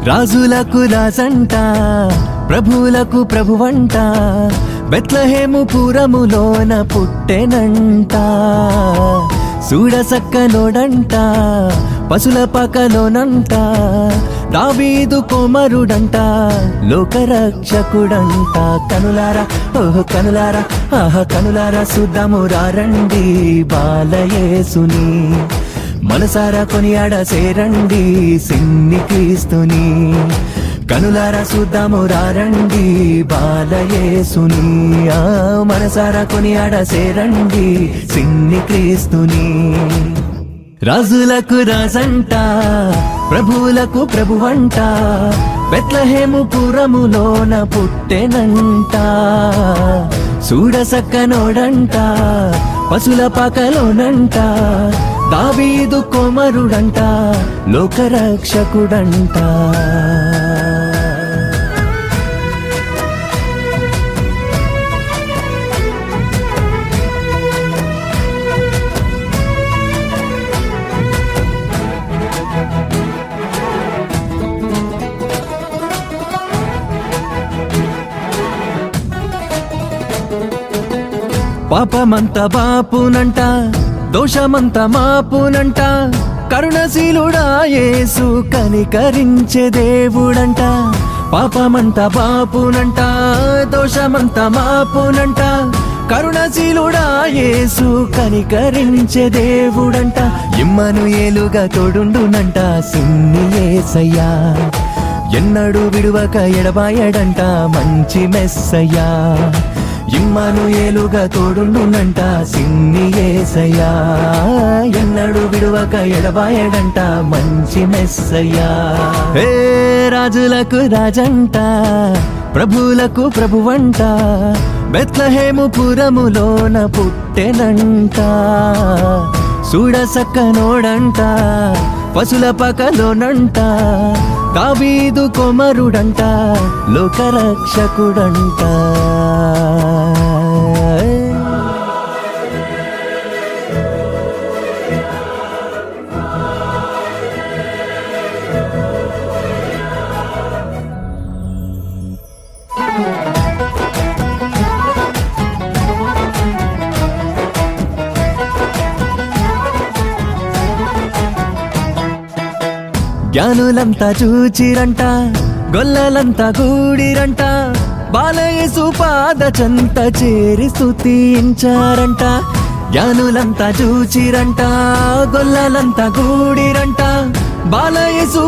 రాజులకు రాజంట, ప్రభువులకు ప్రభువంట, బెత్లెహేము పురములోన పుట్టెనంట. చూడసక్కనోడంట, పశుల పకలోనంట, దావీదు కుమారుడంట, లోకరక్షకుడంట. కనులారా ఓహో కనులారా ఆహా కనులారా చూద్దాము రండి బాలయేసుని, మనసారా కొనియాడ సేరండి సిన్ని క్రీస్తుని. కనులారా చూద్దాము రండి బాలయేసుని, మనసారా కొనియాడ సేరండి సిన్ని క్రీస్తుని. రాజులకు రాజంట, ప్రభువులకు ప్రభువంట, బెత్లెహేము పురములోన పుట్టెనంట. చూడసక్కనోడంట, పశుల పకలోనంట, దావీదు కుమారుడంట, లోకరక్షకుడంట. పాపమంత బాపునంట, దోషమంత మాపునంట, కరుణశీలుడా యేసు కనికరించే దేవుడంట. పాపమంత బాపునంట, దోషమంత మాపునంట, కరుణశీలుడా యేసు కనికరించే దేవుడంట. ఇమ్మనుయేలుగా తోడుండునంట సిన్ని యేసయ్యా, ఎన్నడూ విడువక ఎడబాయడంట మంచి మెస్సయ్యా. ఇమ్మనుయేలుగా తోడుండునంట సిన్ని యేసయ్యా, ఎన్నడూ విడువక ఎడబాయడంట మంచి మెస్సయ్యా. ఏ రాజులకు రాజంట, ప్రభువులకు ప్రభువంట, బెత్లెహేము పురములోన పుట్టెనంట. చూడసక్కనోడంట, పశుల పకలోనంట, దావీదు కుమారుడంట, లోకరక్షకుడంట. జ్ఞానులంతా చూచిరంట, గొల్లలంతా కూడిరంట, బాలయేసు పాద చెంత చేరి స్తుతించారంట. జ్ఞానులంతా చూచిరంట, గొల్లలంతా కూడిరంట, బాలయేసు